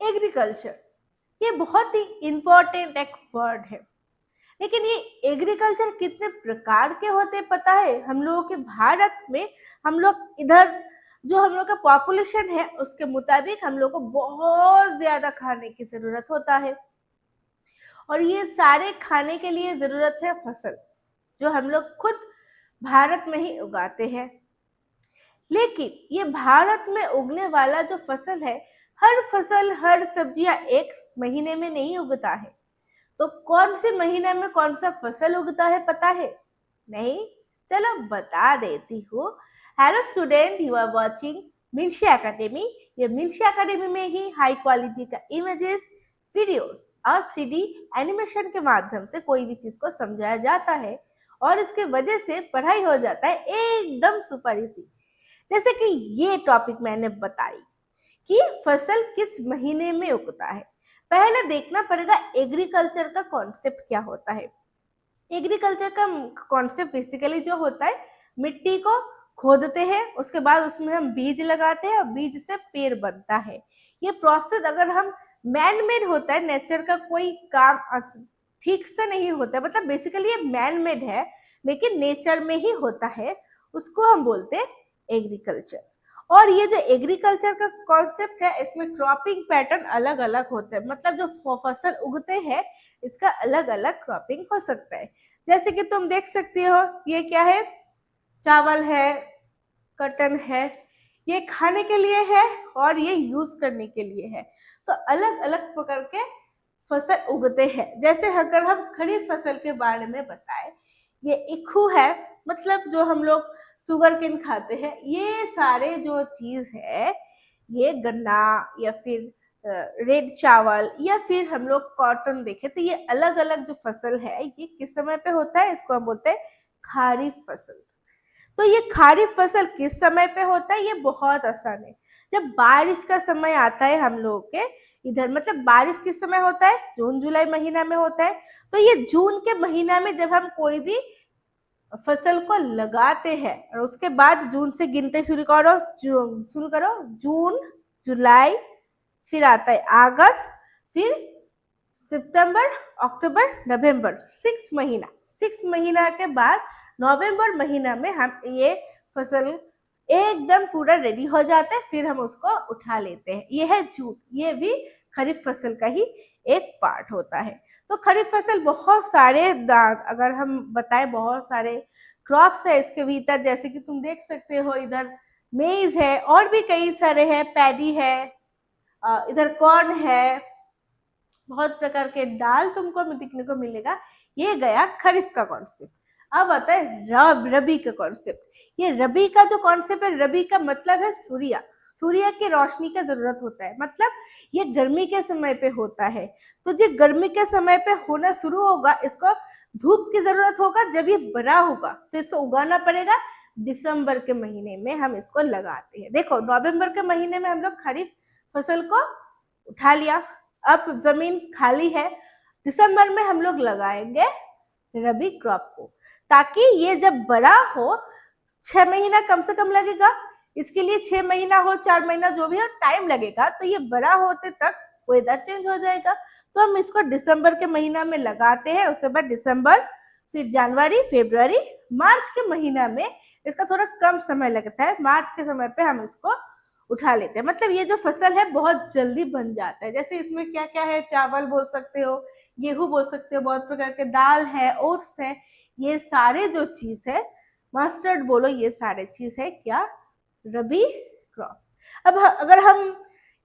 Agriculture, ये बहुत ही important एक वर्ड है। लेकिन ये एग्रीकल्चर कितने प्रकार के होते पता है? हम लोगों के भारत में हम लोग इधर जो हम लोग का पॉपुलेशन है उसके मुताबिक हम लोग को बहुत ज्यादा खाने की जरूरत होता है, और ये सारे खाने के लिए जरूरत है फसल, जो हम लोग खुद भारत में ही उगाते हैं। लेकिन ये भारत में उगने वाला जो फसल है, हर फसल हर सब्जियां एक महीने में नहीं उगता है। तो कौन से महीने में कौन सा फसल उगता है पता है? नहीं? चलो बता देती हूँ। Hello student, you are watching Minshi academy. ये मिन्शी एकेडमी में ही हाई क्वालिटी का इमेजेस, वीडियोस और 3D एनिमेशन के माध्यम से कोई भी चीज को समझाया जाता है, और इसके वजह से पढ़ाई हो जाता है एकदम सुपर इजी। जैसे कि ये टॉपिक मैंने बताई कि फसल किस महीने में उगता है। पहले देखना पड़ेगा एग्रीकल्चर का कॉन्सेप्ट क्या होता है। एग्रीकल्चर का कॉन्सेप्ट बेसिकली जो होता है, मिट्टी को खोदते हैं, उसके बाद उसमें हम बीज लगाते हैं और बीज से पेड़ बनता है। ये प्रोसेस अगर हम मैन मेड होता है, नेचर का कोई काम ठीक से नहीं होता है, मतलब बेसिकली ये मैन मेड है लेकिन नेचर में ही होता है, उसको हम बोलते हैं एग्रीकल्चर। और ये जो एग्रीकल्चर का कॉन्सेप्ट है, इसमें क्रॉपिंग पैटर्न अलग अलग होते हैं, मतलब जो फसल उगते हैं इसका अलग अलग क्रॉपिंग हो सकता है। जैसे कि तुम देख सकते हो, ये क्या है? चावल है, कॉटन है, ये खाने के लिए है और ये यूज करने के लिए है। तो अलग अलग प्रकार के फसल उगते हैं। जैसे अगर हम खरीफ फसल के बारे में बताएं, ये इक्खू है, मतलब जो हम लोग शुगर केन खाते हैं, ये सारे जो चीज है, ये गन्ना या फिर रेड चावल या फिर हम लोग कॉटन देखे तो ये अलग अलग जो फसल है ये किस समय पे होता है, इसको हम बोलते हैं खारिफ फसल। तो ये खारिफ फसल किस समय पे होता है? ये बहुत आसान है, जब बारिश का समय आता है हम लोगों के इधर। मतलब बारिश किस समय होता है? जून जुलाई महीना में होता है। तो ये जून के महीना में जब हम कोई भी फसल को लगाते हैं, और उसके बाद जून से गिनते शुरू करो, जून, जुलाई, फिर आता है अगस्त, फिर सितंबर, अक्टूबर, नवंबर, 6 महीना के बाद नवंबर महीना में हम ये फसल एकदम पूरा रेडी हो जाता है, फिर हम उसको उठा लेते हैं। ये है जून, ये भी खरीफ फसल का ही एक पार्ट होता है। तो खरीफ फसल बहुत सारे अगर हम बताएं, बहुत सारे क्रॉप्स है इसके भीतर, जैसे कि तुम देख सकते हो इधर मेज है और भी कई सारे हैं, पैडी है, इधर कॉर्न है, बहुत प्रकार के दाल तुमको दिखने को मिलेगा। ये गया खरीफ का कॉन्सेप्ट। अब आता है रबी का कॉन्सेप्ट। ये रबी का जो कॉन्सेप्ट है, रबी का मतलब है सूर्य की रोशनी का जरूरत होता है, मतलब ये गर्मी के समय पे होता है। तो जो गर्मी के समय पे होना शुरू होगा, इसको धूप की जरूरत होगा, जब ये बड़ा होगा तो इसको उगाना पड़ेगा। दिसंबर के महीने में हम इसको लगाते हैं। देखो, नवंबर के महीने में हम लोग खरीफ फसल को उठा लिया, अब जमीन खाली है, दिसंबर में हम लोग लगाएंगे रबी क्रॉप को, ताकि ये जब बड़ा हो, 6 महीना कम से कम लगेगा इसके लिए, 6 महीना हो 4 महीना जो भी हो टाइम लगेगा, तो ये बड़ा होते तक वेदर चेंज हो जाएगा। तो हम इसको दिसंबर के महीना में लगाते हैं, उसके बाद दिसंबर, फिर जनवरी, फरवरी, मार्च के महीना में इसका थोड़ा कम समय लगता है, मार्च के समय पे हम इसको उठा लेते हैं। मतलब ये जो फसल है बहुत जल्दी बन जाता है। जैसे इसमें क्या क्या है, चावल बोल सकते हो, गेहूं बोल सकते हो, बहुत प्रकार के दाल है, ओट्स है, ये सारे जो चीज है, मस्टर्ड बोलो, ये सारे चीज है क्या? रबी क्रॉप। अब अगर हम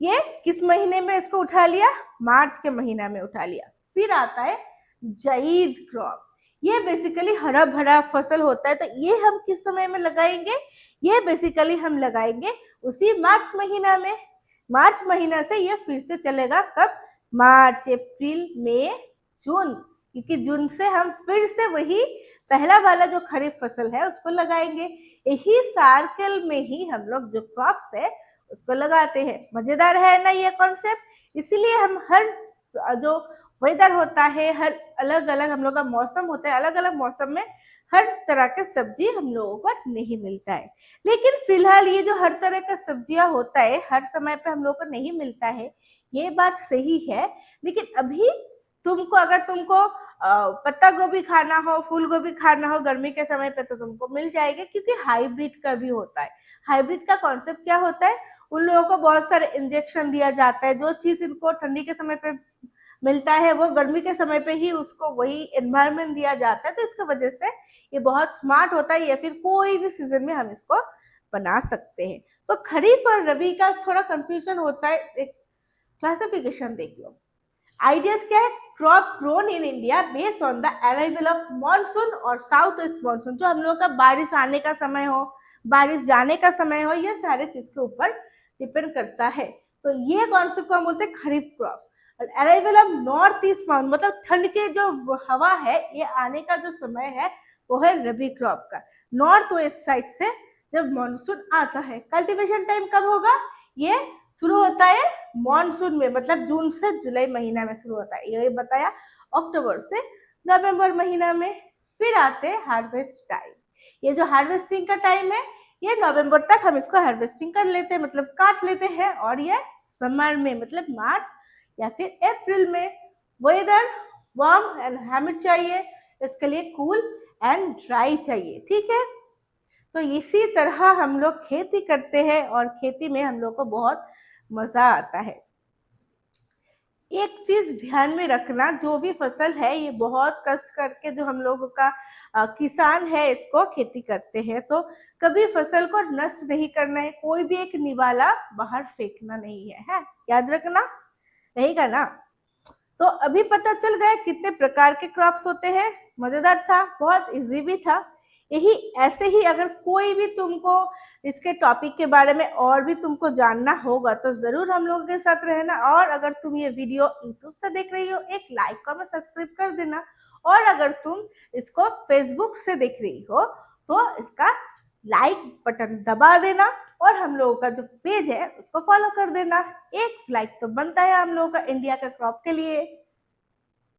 ये किस महीने में इसको उठा लिया? मार्च के महीना में उठा लिया। फिर आता है जायद क्रॉप। ये बेसिकली हरा भरा फसल होता है, तो ये हम किस समय में लगाएंगे? ये बेसिकली हम लगाएंगे उसी मार्च महीना में। मार्च महीना से ये फिर से चलेगा कब? मार्च, अप्रैल, मई, जून, क्योंकि जून से हम फिर से वही पहला वाला जो खरीफ फसल है उसको लगाएंगे। यही सर्कल में ही हम लोग जो क्रॉप्स है उसको लगाते हैं। मजेदार है ना ये कॉन्सेप्ट? इसीलिए हम हर जो वेदर होता है, हर अलग अलग हम लोग का मौसम होता है, अलग अलग मौसम में हर तरह के सब्जी हम लोगों को नहीं मिलता है। लेकिन फिलहाल ये जो हर तरह का सब्जियां होता है हर समय पे हम लोग को नहीं मिलता है, ये बात सही है। लेकिन अभी तुमको अगर तुमको पत्ता गोभी खाना हो, फूल गोभी खाना हो गर्मी के समय पे तो तुमको मिल जाएगा, क्योंकि हाइब्रिड का भी होता है। हाइब्रिड का कॉन्सेप्ट क्या होता है, उन लोगों को बहुत सारे इंजेक्शन दिया जाता है, जो चीज इनको ठंडी के समय पे मिलता है वो गर्मी के समय पे ही उसको वही एनवायरनमेंट दिया जाता है। तो इसकी वजह से ये बहुत स्मार्ट होता है, या फिर कोई भी सीजन में हम इसको बना सकते हैं। तो खरीफ और रबी का थोड़ा कंफ्यूजन होता है, एक क्लासिफिकेशन देख लो। आइडियाज क्या है, crop grown in India based on the arrival of monsoon और साउथ ईस्ट मॉनसून, जो हम लोग का बारिश आने का समय हो, बारिश जाने का समय हो, ये सारे चीज के ऊपर डिपेंड करता है। तो ये कॉन्सेप्ट को हम बोलते हैं खरीफ क्रॉप। और arrival of north east monsoon मतलब ठंड के जो हवा है ये आने का जो समय है वो है रबी क्रॉप का। नॉर्थ वेस्ट साइड से जब मॉनसून आता है, कल्टीवेशन टाइम कब होगा, ये शुरू होता है मॉनसून में, मतलब जून से जुलाई महीना में शुरू होता है, ये बताया। अक्टूबर से नवंबर महीना में। फिर आते हैं हार्वेस्ट टाइम। ये जो हार्वेस्टिंग का टाइम है ये नवंबर तक हम इसको हार्वेस्टिंग कर लेते हैं, मतलब काट लेते हैं। और ये समर में मतलब मार्च या फिर अप्रैल में। वेदर वार्म एंड ह्यूमिड चाहिए, इसके लिए कूल एंड ड्राई चाहिए, ठीक है। तो इसी तरह हम लोग खेती करते हैं और खेती में हम लोग को बहुत मजा आता है। एक चीज ध्यान में रखना, जो भी फसल है ये बहुत कष्ट करके जो हम लोगों का किसान है इसको खेती करते हैं, तो कभी फसल को नष्ट नहीं करना है, कोई भी एक निवाला बाहर फेंकना नहीं है, याद रखना रहेगा ना। तो अभी पता चल गया कितने प्रकार के क्रॉप्स होते हैं, मजेदार था, बहुत इजी भी था। यही ऐसे ही अगर कोई भी तुमको इसके टॉपिक के बारे में और भी तुमको जानना होगा तो जरूर हम लोगों के साथ रहना। और अगर तुम ये वीडियो यूट्यूब से देख रही हो, एक लाइक कमेंट सब्सक्राइब कर देना। और अगर तुम इसको फेसबुक से देख रही हो तो इसका लाइक बटन दबा देना और हम लोगों का जो पेज है उसको फॉलो कर देना। एक लाइक तो बनता है हम लोगों का इंडिया का क्रॉप के लिए।